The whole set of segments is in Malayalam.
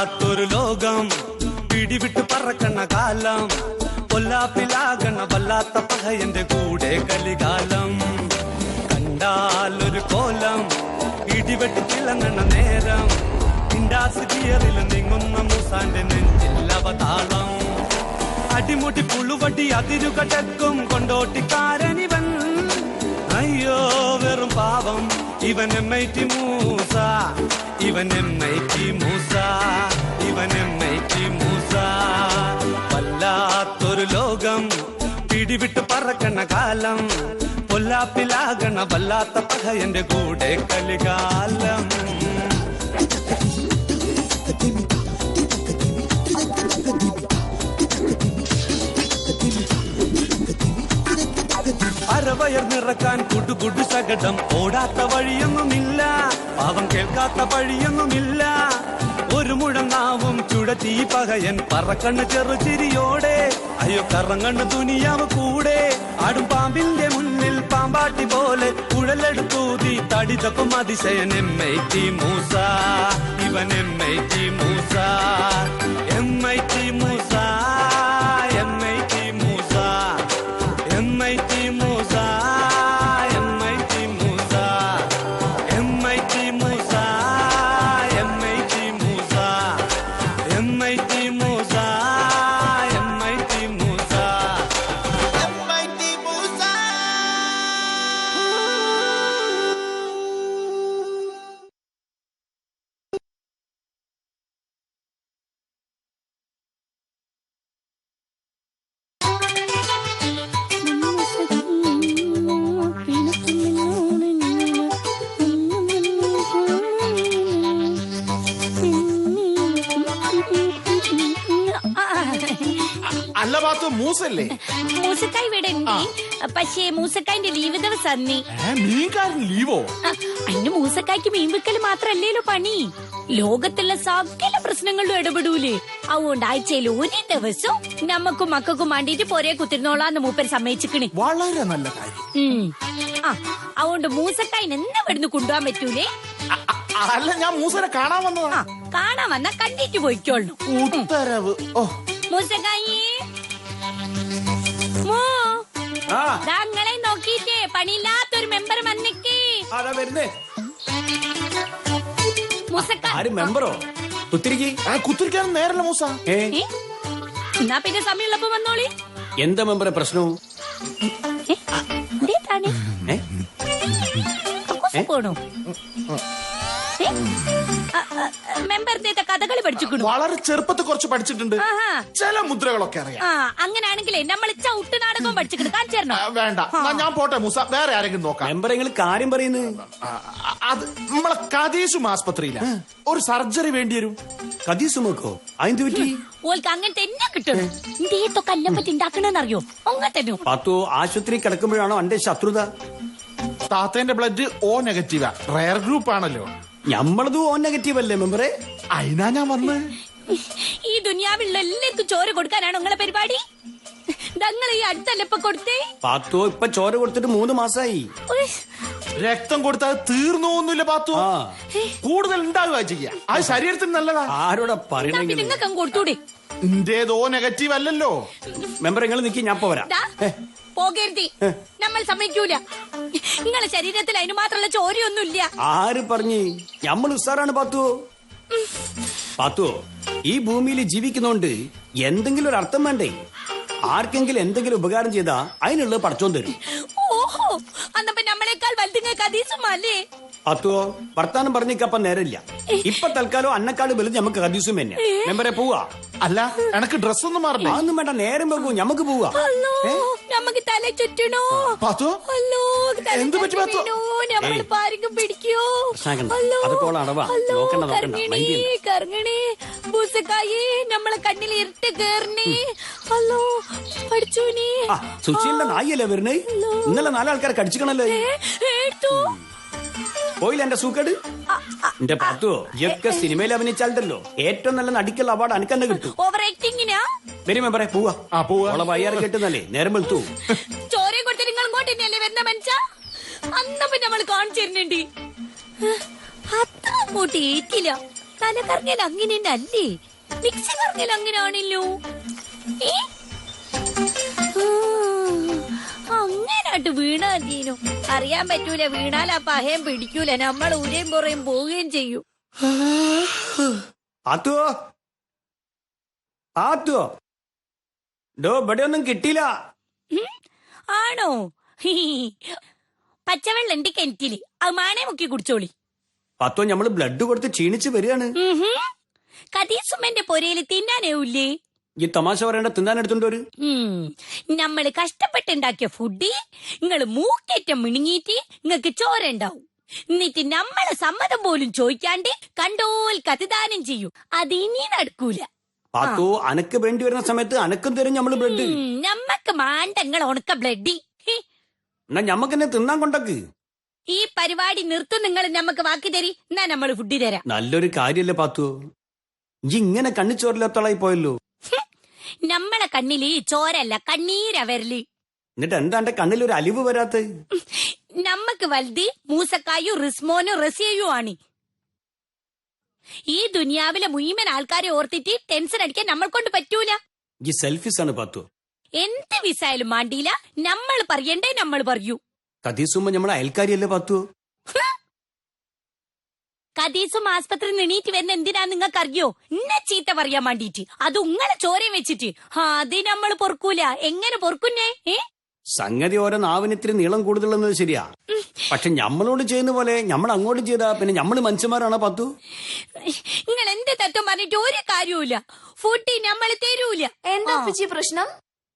വല്ലാത്തൊരു ലോകം പിടിവിട്ട് പറക്കണ കാലം കൊല്ലാപ്പിലാകണ വല്ലാത്ത പകയന്റെ കൂടെ കലികാലം കണ്ടാലൊരു കോലം ഇടിവെട്ടി തിളങ്ങണ നേരം ഇൻഡാസ് ഗിയറിൽ നീങ്ങുന്ന മൂസാന്റെ നെഞ്ചിൽ അവതാളം അടിമുടി പുളുവടി അതിരുകടക്കും കൊണ്ടോട്ടിക്കാരനിവൻ അയ്യോ വെറും പാവം ഇവൻ എമ്മൈറ്റി മൂസ ഇവൻ എമ്മൈറ്റി മൂസ ഇവൻ എമ്മൈറ്റി മൂസ വല്ലാത്തൊരു ലോകം പിടിവിട്ട് പറക്കണ കാലം കൊല്ലാപ്പിലാകണ വല്ലാത്ത പകയന്റെ കൂടെ കലികാലം അരവയർ നിറക്കാൻ കുടുകുടു സകടം ഓടാത്ത വഴിയൊന്നുമില്ല പാവം കേൾക്കാത്ത വഴിയൊന്നുമില്ല ഒരു മുഴങ്ങാവും ചുടത്തി പകയൻ പറക്കണ്ണ് ചെറുചിരിയോടെ അയ്യോ കറങ്ങണ്ണ് ദുനിയാവ് കൂടെ ആടും പാമ്പിന്റെ മുന്നിൽ പാമ്പാട്ടി പോലെ കുഴലെടുത്തൂതി തടിതപ്പം അതിശയൻ എമ്മൈറ്റി മൂസ ഇവൻ എമ്മൈറ്റി മൂസ എമ്മൈറ്റി മൂസ എമ്മൈറ്റി മൂസ എമ്മൈറ്റി മൂസ എമ്മൈറ്റി മൂസ എമ്മൈറ്റി മൂസ എമ്മൈറ്റി മൂസ എമ്മൈറ്റി മൂസ എമ്മൈറ്റി മൂസ എമ്മൈറ്റി മൂസ അല്ല പാത്തു മൂസല്ലേ? മൂസക്കായ് ഇവിടെ ഉണ്ട്. പക്ഷേ മൂസക്കായിന്റെ ലീവ് ദിവസം മീൻകാരൻ ലീവോ? അതിന് മൂസക്കായ്ക്ക് മീൻ വിക്കല് മാത്രല്ലേലോ പണി, ലോകത്തുള്ള സകല പ്രശ്നങ്ങളിലും ഇടപെടൂലേ. അതുകൊണ്ട് ആഴ്ചയിൽ ഒരു ദിവസം നമ്മക്കും മക്കൾക്കും വേണ്ടിട്ട് പൊരേ കുത്തിരുന്നോളാന്ന് മൂപ്പര് സമ്മതിച്ചിക്കണേ. വളരെ നല്ല കാര്യം. അതുകൊണ്ട് മൂസക്കായിന് എന്താ ഇവിടുന്ന് കൊണ്ടുപോകാൻ പറ്റൂലേ? അല്ല, ഞാൻ മൂസനെ കാണാൻ വന്നതാ. കാണാൻ വന്നാ കണ്ടിട്ട് പോയിക്കോളൂ. ഉത്തരവ്. മൂസക്കായി ഞങ്ങളെ നോക്കിട്ടേ പണിയില്ലാത്തൊരു മെമ്പർ വന്നിക്കേ. മെമ്പറോ? കുത്തിരിക്കാൻ നേരല്ല മൂസ. എന്നാ പിന്നെ സമയമുള്ളപ്പോ വന്നോളി. എന്താ മെമ്പറെ പ്രശ്നവും? പോണോ മെമ്പറിന്റെ കഥകളി പഠിച്ചിട്ടുണ്ട്. വളരെ ചെറുപ്പത്തിൽ കുറച്ച് പഠിച്ചിട്ടുണ്ട്. ചില മുദ്രകളൊക്കെ അറിയാം. അങ്ങനെയാണെങ്കിലേ നമ്മൾ ചവിട്ട് നാടകവും പഠിച്ചിട്ടുണ്ട്. കാണിച്ചേരണോ? വേണ്ട, ഞാൻ പോട്ടെ മൂസ. വേറെ ആരെങ്കിലും നോക്കാം. മെമ്പർ നിങ്ങൾ കാര്യം പറയുന്നത് അത് നമ്മളെ കദീസും ആസ്പത്രിയില ഒരു സർജറി വേണ്ടി വരും. കദീസുമോക്കോ? അതിന് പറ്റി ഓൾക്ക് അങ്ങനത്തെ എന്നെ കിട്ടും. ഇന്ത്യത്തൊക്കെ എല്ലാം പറ്റി ഉണ്ടാക്കണെന്നറിയോ? അങ്ങനെ പത്തോ ആശുപത്രി കിടക്കുമ്പോഴാണോ എന്റെ ശത്രുത? താത്തേന്റെ ബ്ലഡ് ഓ നെഗറ്റീവാ, റയർ ഗ്രൂപ്പ് ആണല്ലോ. ഞമ്മളത് ഓ നെഗറ്റീവ് അല്ലേ മെമ്പറെ? അതിനാ ഞാൻ വന്ന്. ഈ ദുനിയാവിലുള്ള എല്ലാവർക്കും ചോര കൊടുക്കാനാണോ നിങ്ങളെ പരിപാടി? ഞങ്ങൾ ഈ അടുത്തല്ലപ്പ കൊടുത്തേ. പാത്തോ ഇപ്പൊ ചോര കൊടുത്തിട്ട് 3 മാസമായി. രക്തം കൊടുത്താൽ തീർന്നൊന്നുമില്ല പാത്തു, കൂടുതൽ ഉണ്ടാവുക ചെയ്യാ. അത് ശരീരത്തിന് നല്ലതാ. ആരോടാ പറയണെങ്കിൽ നിങ്ങൾക്ക് കൊടുത്തൂടെ? ഇന്റേതോ നെഗറ്റീവ് അല്ലല്ലോ. മെമ്പർ നിങ്ങൾ നിൽക്കി, ഞാൻ പോരാ. പോകരുതി, നമ്മൾ സമ്മതിക്കൂല. നിങ്ങളെ ശരീരത്തിൽ അതിന് മാത്രമുള്ള ചോരയൊന്നുമില്ല. ആര് പറഞ്ഞ്? നമ്മൾ ഉസാറാണ് പാത്തു. പാത്തു, ഈ ഭൂമിയിൽ ജീവിക്കുന്നോണ്ട് എന്തെങ്കിലും ഒരു അർത്ഥം വേണ്ടേ? ആർക്കെങ്കിലും എന്തെങ്കിലും ഉപകാരം ചെയ്താ അതിനുള്ളത് പടച്ചോൻ തരും. ഓഹോ, അന്നപ്പോ നമ്മളെക്കാൾ വലുതുങ്ങൾക്ക് അതീസുമല്ലേ? പാത്തുവോ, വർത്താനം പറഞ്ഞിക്കപ്പം നേരമില്ല. ഇപ്പൊ തൽക്കാലം അന്നക്കാട് വലുത് നമുക്ക് കദീസും തന്നെ. മെമ്പറെ പോവാ. അല്ല, എനക്ക് ഡ്രസ് ഒന്നും മാറില്ല. അതൊന്നും വേണ്ട, നേരം പോകൂ, ഞമ്മക്ക് പോവാ. നമുക്ക് തല ചുറ്റണോ? എന്ത് പറ്റി പാത്തു? പിടിക്കോ? അതൊക്കെ അടവാ. കറങ്ങണേ ബൂസക്കായി, നമ്മളെ കണ്ണിൽ ഇരുട്ട് കേറണേ. ഹലോ പഠിച്ചോനെ, സുശീലിന്റെ നായല്ലേ വരുന്നേ? ഇന്നലെ 4 ആൾക്കാരെ കടിച്ചിക്കണല്ലോ. പോയില്ല എന്റെ സൂക്കേട്. എന്റെ പാത്തുവോ, ഇയൊക്കെ സിനിമയിൽ അഭിനയിച്ചാലോ ഏറ്റവും നല്ല നടിക്കുള്ള അവാർഡ് അനക്കെന്നെ കിട്ടും. ഓവർ ആക്ടിങ്ങിനാ? വരും മെമ്പറെ, പോവാ. ഓളെ വയ്യാറ് കെട്ടുന്നല്ലേ, നേരം വെളുത്തു. ചോരയും കൊടുത്ത് നിങ്ങൾ ഇങ്ങോട്ട് തന്നെയല്ലേ വരുന്ന മനുഷ്യ? അന്നപ്പോ നമ്മൾ കാണിച്ചിരുന്നുണ്ട്. അത്ര അങ്ങോട്ട് ഏറ്റില്ല. തല കറങ്ങൽ അങ്ങനെ അല്ലേ, മിക്സി കറങ്ങൽ അങ്ങനാണല്ലോ. അങ്ങനായിട്ട് വീണാതീനു അറിയാൻ പറ്റൂല. വീണാൽ ആ പഹയം പിടിക്കൂല, നമ്മൾ ഊരയും പുറയും പോവുകയും ചെയ്യും. പാത്തുവോ പാത്തുവോ, ഡോ ഇവിടെ ഒന്നും കിട്ടിയില്ല. ആണോ? പച്ചവെള്ളം ഉണ്ട് കിണറ്റില്, അത് മാണേ മുക്കി കുടിച്ചോളി. പാത്തോ ഞമ്മള് ബ്ലഡ് കൊടുത്ത് ക്ഷീണിച്ച് വരികയാണ്. കതീസുമ്മന്റെ പൊരയില് തിന്നാനേവില്ലേ? ഈ തമാശ പറയേണ്ട തിന്നാൻ എടുത്തോണ്ട് വരും. നമ്മള് കഷ്ടപ്പെട്ടുണ്ടാക്കിയ ഫുഡ് നിങ്ങള് മൂക്കേറ്റം മിണുങ്ങിയിട്ട് നിങ്ങക്ക് ചോര ഉണ്ടാവും. എന്നിട്ട് നമ്മളെ സമ്മതം പോലും ചോദിക്കാണ്ട് കണ്ടോൽ കതിദാനം ചെയ്യും. അത് ഇനി നടക്കൂല. പാത്തോ അനക്ക് വേണ്ടി വരുന്ന സമയത്ത് അനക്കും തരും ഞമ്മള് ബ്ലഡ്. നമ്മക്ക് മാണ്ടങ്ങൾ ഉണക്ക ബ്ലഡ്. എന്നാ ഞമ്മക്ക് എന്നെ തിന്നാൻ കൊണ്ടക്ക്. ഈ പരിപാടി നിർത്തും നിങ്ങൾ. നമ്മക്ക് വാക്ക് തരി, എന്നാ നമ്മള് ഫുഡ് തരാം. നല്ലൊരു കാര്യല്ലേ പാത്തോ, ഈ ഇങ്ങനെ കണ്ണിച്ചോരില്ലാത്തോളായി പോയല്ലോ. നമ്മളെ കണ്ണില് ചോരല്ല കണ്ണീരാ വരല്. എന്നിട്ട് എന്താ എന്റെ കണ്ണിൽ ഒരു അലിവ് വരാത്ത? നമ്മക്ക് വലുത് മൂസക്കായും റിസ്മോനും റസിയയും ആണ്. ഈ ദുനിയാവിലെ മുഴുവൻ ആൾക്കാരെ ഓർത്തിട്ട് ടെൻഷൻ അടിക്കാൻ നമ്മൾ കൊണ്ട് പറ്റൂല. ഈ സെൽഫിസ് ആണ് പാത്തോ. എന്ത് വിസായാലും മാണ്ടിയില്ല, നമ്മൾ പറയണ്ടേ നമ്മൾ പറയൂ. കതീസുമ്പോ നമ്മളെ അയൽക്കാരിയല്ലേ പാത്തോ. കതീസും ആസ്പത്രി എണീറ്റ് വരുന്ന എന്തിനാ നിങ്ങൾക്ക് അറിയോ? ഇന്നെ ചീത്ത പറയാൻ വേണ്ടിട്ട്. അത് ഉങ്ങളെ ചോരയും വെച്ചിട്ട് അത് നമ്മൾ പൊറുക്കൂല. എങ്ങനെ പൊറുക്കുന്നേ? സംഗതി ഓരോ നാവിനിത്തിരി നീളം കൂടുതലെന്നത് ശരിയാ. പക്ഷെ ഞമ്മളോട് ചെയ്യുന്ന പോലെ ഞമ്മൾ അങ്ങോട്ട് ചെയ്താ പിന്നെ ഞമ്മള് മനുഷ്യന്മാരാണോ പത്തു? നിങ്ങൾ എന്ത് തത്വം പറഞ്ഞിട്ട് ഒരു കാര്യവുമില്ല. ഫുഡ് നമ്മൾ തരൂല. എന്താ ഉപ്പച്ചി പ്രശ്നം?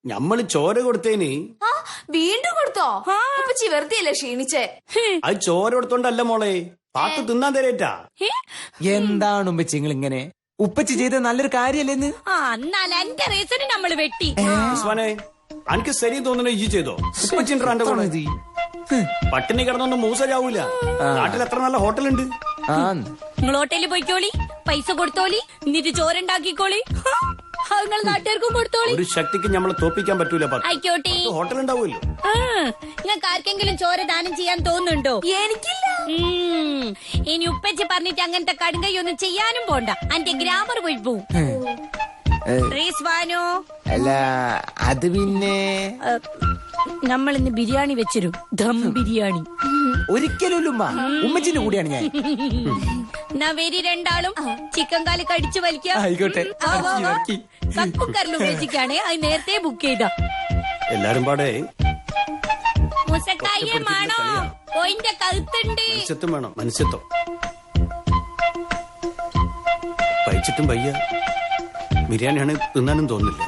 ഞമ്മള് ചോര കൊടുത്തേന്. വീണ്ടും കൊടുത്തോ? ഉപ്പച്ചി വെറുതെയല്ലേ ക്ഷീണിച്ചേ? അത് ചോര കൊടുത്തോണ്ടല്ല മോളെ, പാത്തു തിന്നാൻ തരേറ്റാ. എന്താണ് ഉമ്മച്ചി നിങ്ങൾ ഇങ്ങനെ? ഉപ്പച്ചി ചെയ്ത നല്ലൊരു കാര്യല്ലേന്ന്? എന്നാൽ എന്റെ റീസണ് നമ്മൾ വെട്ടി. ഉസ്മാനെ അനക്ക് ശരി തോന്നണ ഈ ചെയ്തോ. ഉപ്പച്ചിന്റെ കൂടെ പട്ടിണി കിടന്നൊന്നും മൂസ ചാവൂല. നാട്ടിൽ എത്ര നല്ല ഹോട്ടലുണ്ട്. നിങ്ങൾ ഹോട്ടലിൽ പോയിക്കോളി, പൈസ കൊടുത്തോളി, എന്നിട്ട് ചോറുണ്ടാക്കിക്കോളി. നിങ്ങൾ നാട്ടുകാർക്കും കൊടുത്തോളി. ഒരു ശക്തിക്ക് നമ്മളെ തോപ്പിക്കാൻ പറ്റൂല. ആയിക്കോട്ടെ, ഹോട്ടൽ ഉണ്ടാവുമല്ലോ. നിങ്ങൾക്ക് ആർക്കെങ്കിലും ചോര ദാനം ചെയ്യാൻ തോന്നുന്നുണ്ടോ? എനിക്കില്ല. ഇനി ഉപ്പച്ചി പറഞ്ഞിട്ട് അങ്ങനത്തെ കടുങ്കയൊന്നും ചെയ്യാനും പോണ്ട. അന്റെ ഗ്രാമർ പോയി പോവും. റീസ്വാനോ അല്ല അത് പിന്നെ നമ്മൾ ഇന്ന് ബിരിയാണി വെച്ചിരും, ദം ബിരിയാണി. ഒരിക്കലും ഉമ്മച്ചിന്റെ കൂടെയാണ് ഞാൻ. എന്നാ വരി രണ്ടാളും ചിക്കൻ കാല് കടിച്ചു വലിക്കാം. ആയിക്കോട്ടെ. കക്കും കരലും ഉപയോഗിക്കാണേ, അത് നേരത്തെ ബുക്ക് ചെയ്ത. എല്ലാരും പാടെ മുസക്കായേമാണോ? പോയിന്റെ കഴുത്തുണ്ട്. മനുഷ്യത്വം വേണം, മനുഷ്യത്വം. കഴിച്ചിട്ടും വയ്യ, ബിരിയാണിയാണ് തിന്നാനും തോന്നില്ല.